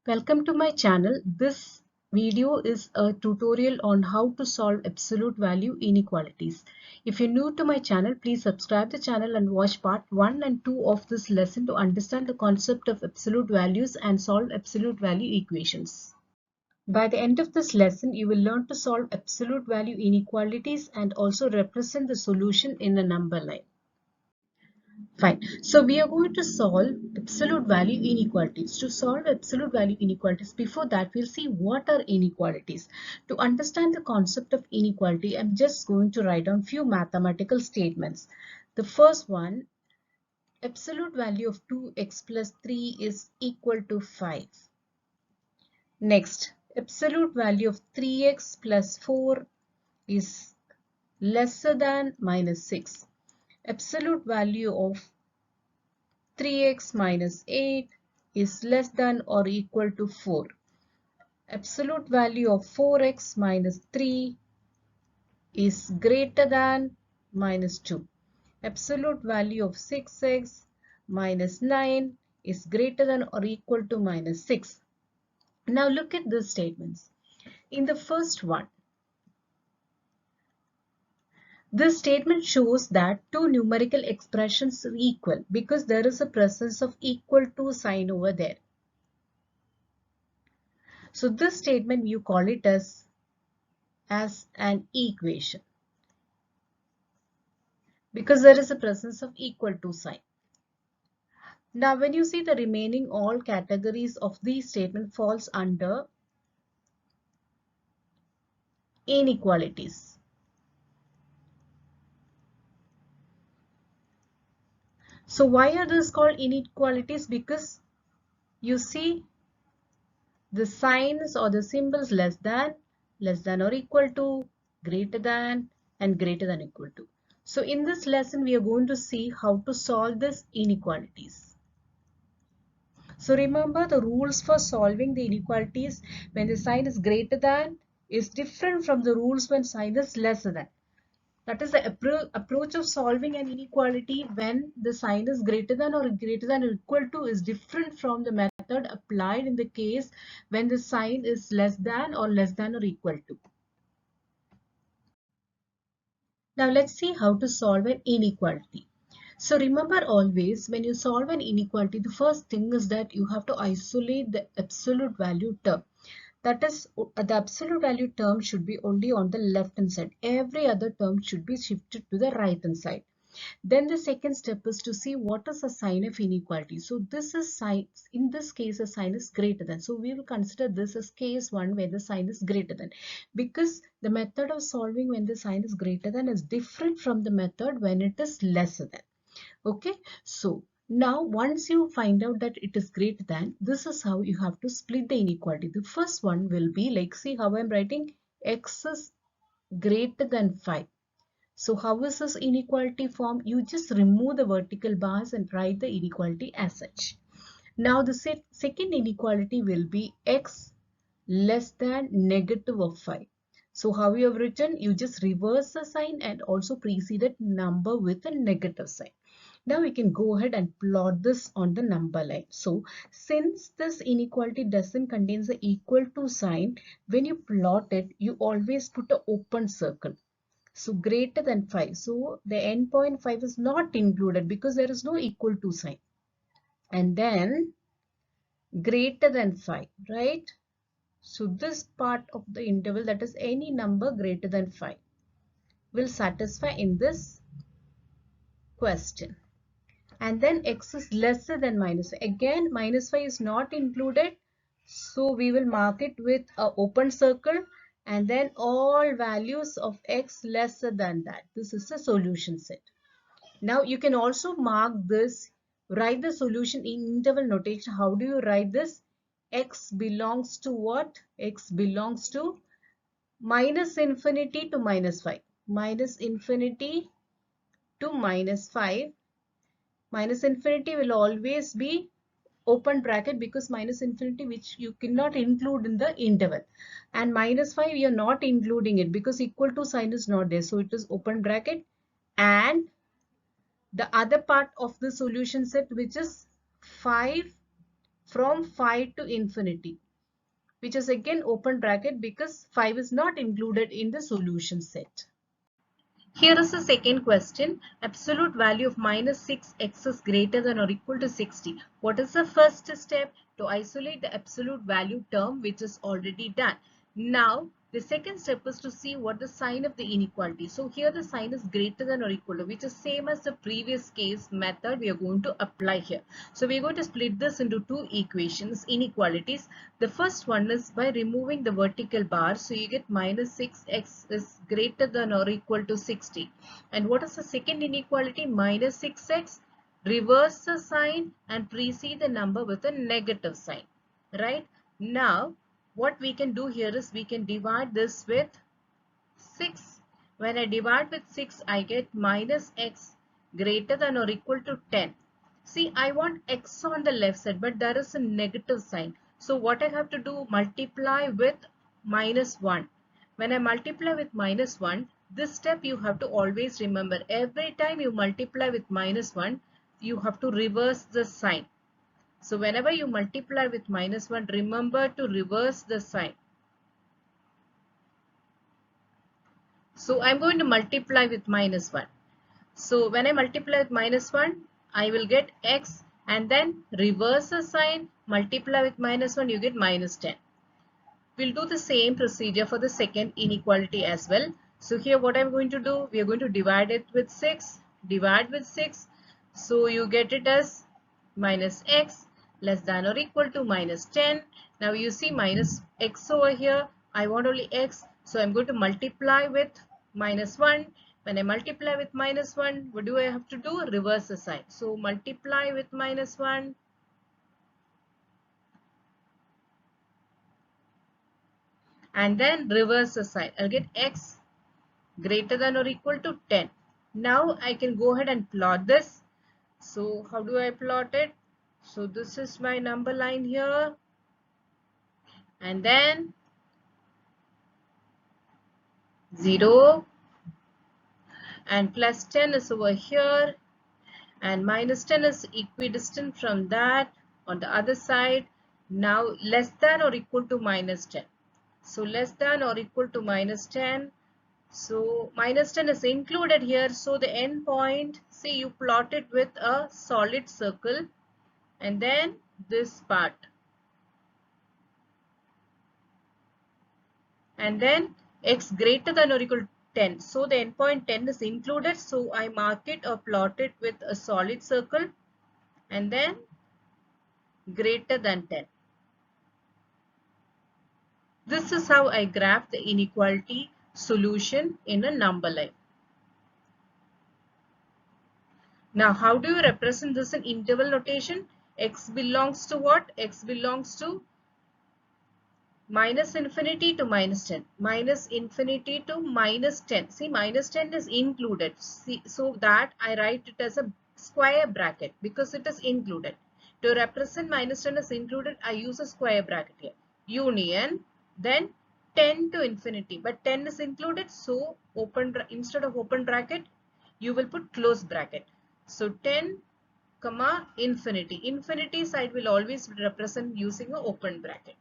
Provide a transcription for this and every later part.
Welcome to my channel. This video is a tutorial on how to solve absolute value inequalities. If you're new to my channel, please subscribe the channel and watch part 1 and 2 of this lesson to understand the concept of absolute values and solve absolute value equations. By the end of this lesson, you will learn to solve absolute value inequalities and also represent the solution in a number line. Fine. So we are going to solve absolute value inequalities. To solve absolute value inequalities, before that we'll see what are inequalities. To understand the concept of inequality, I'm just going to write down few mathematical statements. The first one, absolute value of 2x plus 3 is equal to 5. Next, absolute value of 3x plus 4 is lesser than minus 6. Absolute value of 3x minus 8 is less than or equal to 4. Absolute value of 4x minus 3 is greater than minus 2. Absolute value of 6x minus 9 is greater than or equal to minus 6. Now look at these statements. In the first one, this statement shows that two numerical expressions are equal because there is a presence of equal to sign over there. So this statement you call it as an equation because there is a presence of equal to sign. Now when you see the remaining all categories of these statement falls under inequalities. So why are these called inequalities? Because you see the signs or the symbols less than or equal to, greater than and greater than equal to. So in this lesson we are going to see how to solve these inequalities. So remember the rules for solving the inequalities when the sign is greater than is different from the rules when sign is lesser than. That is the approach of solving an inequality when the sign is greater than or equal to is different from the method applied in the case when the sign is less than or equal to. Now let's see how to solve an inequality. So remember always when you solve an inequality, the first thing is that you have to isolate the absolute value term. That is, the absolute value term should be only on the left hand side. Every other term should be shifted to the right hand side. Then the second step is to see what is the sign of inequality. So this is sign, in this case a sign is greater than. So we will consider this as case 1 where the sign is greater than. Because the method of solving when the sign is greater than is different from the method when it is lesser than. Okay, so now once you find out that it is greater than, this is how you have to split the inequality. The first one will be like, see how I'm writing, x is greater than 5. So how is this inequality formed? You just remove the vertical bars and write the inequality as such. Now the second inequality will be x less than negative of 5. So how you have written? You just reverse the sign and also preceded number with a negative sign. Now we can go ahead and plot this on the number line. So since this inequality doesn't contain the equal to sign, when you plot it, you always put an open circle. So greater than 5. So the endpoint 5 is not included because there is no equal to sign. And then greater than 5, right? So this part of the interval, that is any number greater than 5, will satisfy in this question. And then x is lesser than minus 5. Again, minus 5 is not included. So we will mark it with an open circle. And then all values of x lesser than that. This is the solution set. Now you can also mark this, write the solution in interval notation. How do you write this? X belongs to what? X belongs to minus infinity to minus 5. Minus infinity to minus 5. Minus infinity will always be open bracket because minus infinity which you cannot include in the interval, and minus 5 you are not including it because equal to sign is not there, so it is open bracket, and the other part of the solution set which is 5 from 5 to infinity, which is again open bracket because 5 is not included in the solution set. Here is the second question. Absolute value of minus 6x is greater than or equal to 60. What is the first step? To isolate the absolute value term, which is already done. Now, the second step is to see what the sign of the inequality. So here the sign is greater than or equal to, which is same as the previous case method we are going to apply here. So we are going to split this into two equations, inequalities. The first one is by removing the vertical bar. So you get minus 6x is greater than or equal to 60. And what is the second inequality? Minus 6x. Reverse the sign and precede the number with a negative sign. Right? Now, what we can do here is we can divide this with 6. When I divide with 6, I get minus x greater than or equal to 10. See, I want x on the left side, but there is a negative sign. So what I have to do, multiply with minus 1. When I multiply with minus 1, this step you have to always remember. Every time you multiply with minus 1, you have to reverse the sign. So whenever you multiply with minus 1, remember to reverse the sign. So I'm going to multiply with minus 1. So when I multiply with minus 1, I will get x, and then reverse the sign, multiply with minus 1, you get minus 10. We'll do the same procedure for the second inequality as well. So here what I'm going to do, we are going to divide it with 6, divide with 6. So you get it as minus x less than or equal to minus 10. Now you see minus x over here. I want only x. So I'm going to multiply with minus 1. When I multiply with minus 1, what do I have to do? Reverse the sign. So multiply with minus 1. And then reverse the sign. I'll get x greater than or equal to 10. Now I can go ahead and plot this. So how do I plot it? So this is my number line here. And then 0 and plus 10 is over here, and minus 10 is equidistant from that on the other side. Now less than or equal to minus 10. So less than or equal to minus 10. So minus 10 is included here. So the end point, see, you plot it with a solid circle, and then this part. And then x greater than or equal to 10. So the endpoint 10 is included. So I mark it or plot it with a solid circle, and then greater than 10. This is how I graph the inequality solution in a number line. Now, how do you represent this in interval notation? X belongs to what? X belongs to minus infinity to minus 10. Minus infinity to minus 10. See, minus 10 is included. See, so that I write it as a square bracket because it is included. To represent minus 10 is included, I use a square bracket here. Union, then 10 to infinity. But 10 is included, so instead of open bracket, you will put close bracket. So 10, comma, infinity. Infinity side will always represent using an open bracket.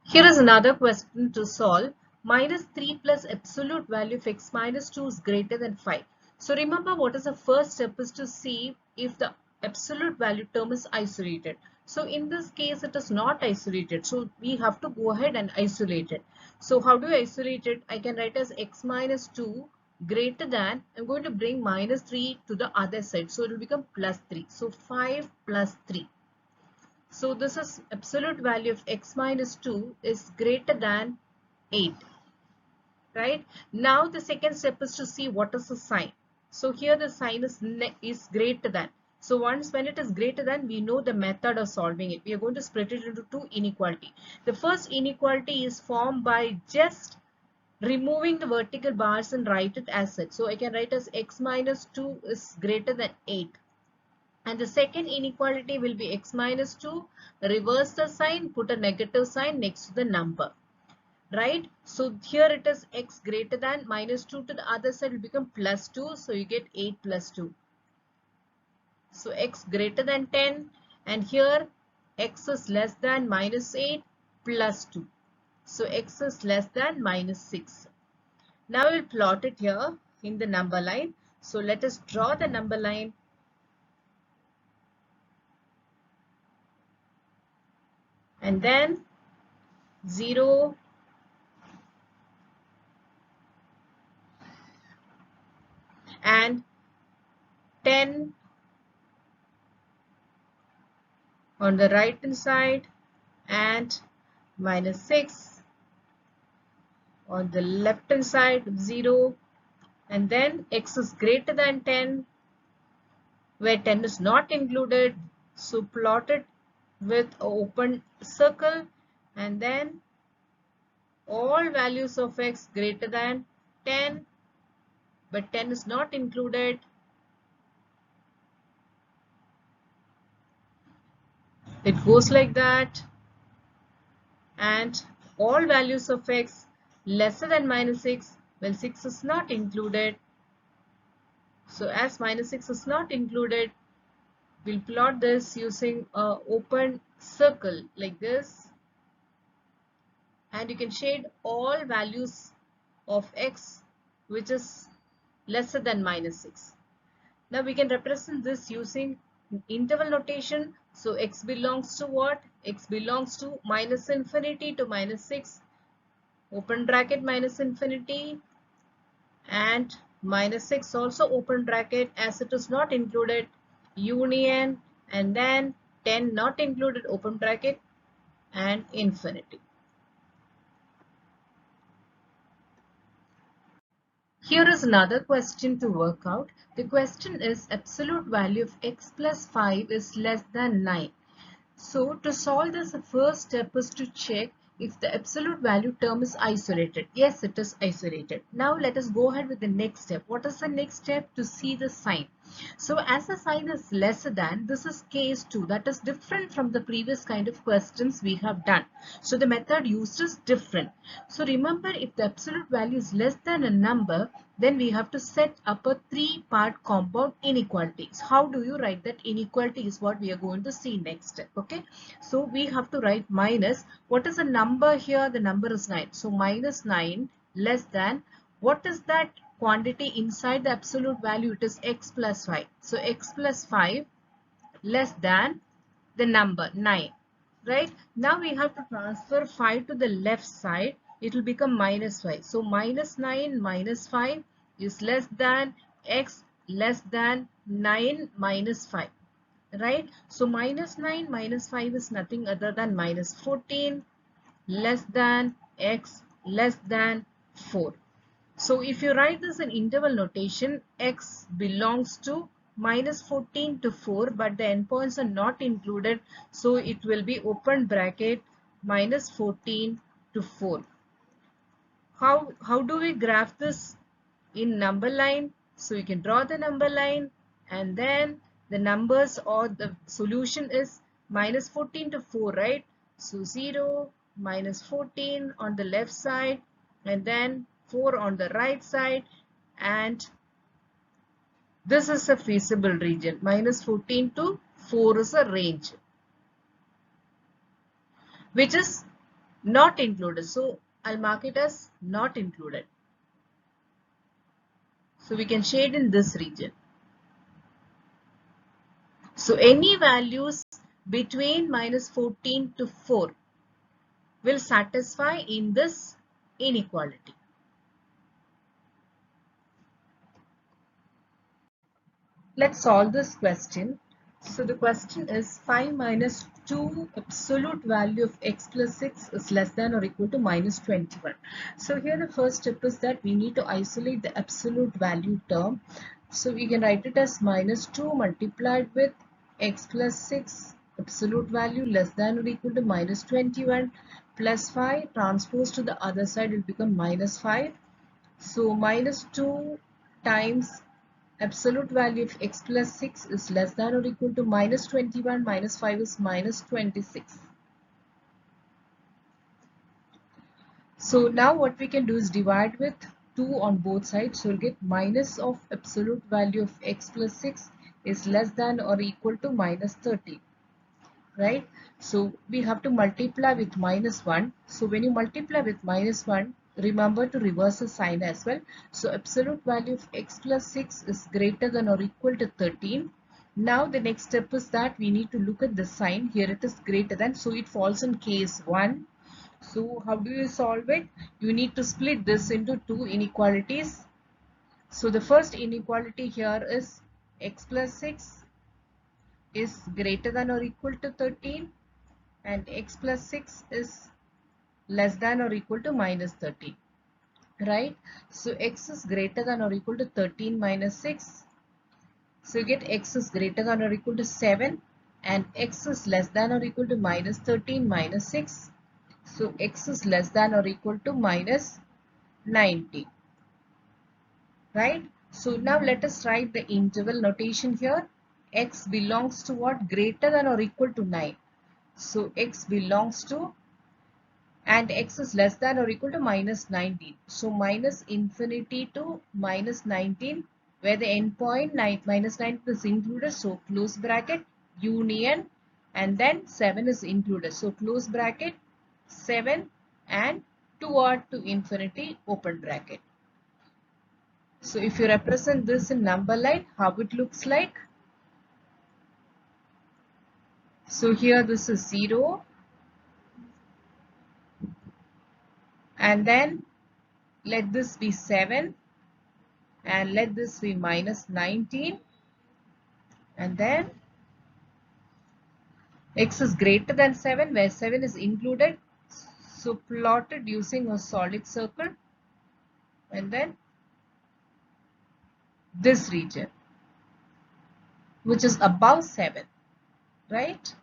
Here is another question to solve. Minus 3 plus absolute value of x minus 2 is greater than 5. So remember, what is the first step is to see if the absolute value term is isolated. So in this case, it is not isolated. So we have to go ahead and isolate it. So how do I isolate it? I can write as x minus 2 greater than, I'm going to bring minus 3 to the other side. So it will become plus 3. So 5 plus 3. So this is absolute value of x minus 2 is greater than 8. Right? Now the second step is to see what is the sign. So here the sign is greater than. So when it is greater than, we know the method of solving it. We are going to split it into two inequality. The first inequality is formed by just removing the vertical bars and write it as such. So I can write as x minus 2 is greater than 8. And the second inequality will be x minus 2, reverse the sign, put a negative sign next to the number. Right? So here it is x greater than, minus 2 to the other side will become plus 2. So you get 8 plus 2. So x greater than 10. and here x is less than minus 8 plus 2. So x is less than minus 6. Now we'll plot it here in the number line. So let us draw the number line. And then 0 and 10 on the right hand side and minus 6 on the left hand side of 0, and then x is greater than 10 where 10 is not included. So plot it with an open circle, and then all values of x greater than 10 but 10 is not included. It goes like that. And all values of x lesser than minus 6, well, 6 is not included. So as minus 6 is not included, we'll plot this using an open circle like this. And you can shade all values of x which is lesser than minus 6. Now we can represent this using interval notation. So x belongs to what? X belongs to minus infinity to minus 6, open bracket minus infinity, and minus 6 also open bracket as it is not included, union, and then 10 not included, open bracket, and infinity. Here is another question to work out. The question is absolute value of x plus 5 is less than 9. So to solve this, the first step is to check if the absolute value term is isolated. Yes, it is isolated. Now let us go ahead with the next step. What is the next step? To see the sign. So as the sign is lesser than, this is case 2. That is different from the previous kind of questions we have done. So the method used is different. So remember, if the absolute value is less than a number, then we have to set up a 3-part compound inequality. So how do you write that inequality is what we are going to see next step. Okay. So we have to write minus. What is the number here? The number is 9. So minus 9 less than, what is that quantity inside the absolute value? It is x plus 5. So x plus 5 less than the number 9. Right? Now we have to transfer 5 to the left side. It will become minus 5. So minus 9 minus 5 is less than x less than 9 minus 5. Right? So minus 9 minus 5 is nothing other than minus 14 less than x less than 4. So if you write this in interval notation, x belongs to minus 14 to 4, but the endpoints are not included. So it will be open bracket minus 14 to 4. How do we graph this in number line? So you can draw the number line, and then the numbers or the solution is minus 14 to 4, right? So 0, minus 14 on the left side, and then 4 on the right side, and this is a feasible region. Minus 14 to 4 is a range which is not included. So I'll mark it as not included. So we can shade in this region. So any values between minus 14 to 4 will satisfy in this inequality. Let's solve this question. So the question is 5 minus 2 absolute value of x plus 6 is less than or equal to minus 21. So here the first step is that we need to isolate the absolute value term. So we can write it as minus 2 multiplied with x plus 6 absolute value less than or equal to minus 21 plus 5 transposed to the other side will become minus 5. So minus 2 times absolute value of x plus 6 is less than or equal to minus 21 minus 5 is minus 26. So now what we can do is divide with 2 on both sides. So we'll get minus of absolute value of x plus 6 is less than or equal to minus 30. right? So we have to multiply with -1. So when you multiply with -1, remember to reverse the sign as well. So absolute value of x plus 6 is greater than or equal to 13. Now the next step is that we need to look at the sign. Here it is greater than, so it falls in case 1. So how do you solve it? You need to split this into two inequalities. So the first inequality here is x plus 6 is greater than or equal to 13, and x plus 6 is less than or equal to minus 13, right? So x is greater than or equal to 13 minus 6. So you get x is greater than or equal to 7, and x is less than or equal to minus 13 minus 6. So x is less than or equal to minus 90, right? So now let us write the interval notation here. X belongs to what? Greater than or equal to 9. So x belongs to, and x is less than or equal to minus 19. So minus infinity to minus 19, where the endpoint minus 19 is included. So close bracket, union, and then 7 is included. So close bracket, 7 and 2 odd to infinity, open bracket. So if you represent this in number line, how it looks like? So here this is 0, and then let this be 7, and let this be minus 19, and then x is greater than 7, where 7 is included. So plotted using a solid circle, and then this region which is above 7, right?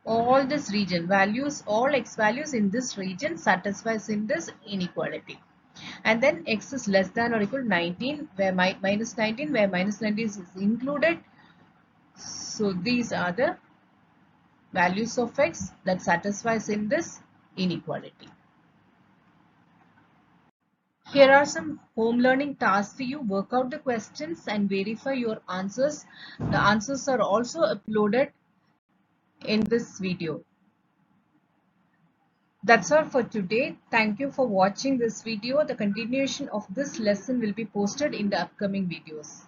All this region values, all x values in this region satisfies in this inequality. And then x is less than or equal to 19, where minus 19, where minus 19 is included. So these are the values of x that satisfies in this inequality. Here are some home learning tasks for you. Work out the questions and verify your answers. The answers are also uploaded in this video. That's all for today. Thank you for watching this video. The continuation of this lesson will be posted in the upcoming videos.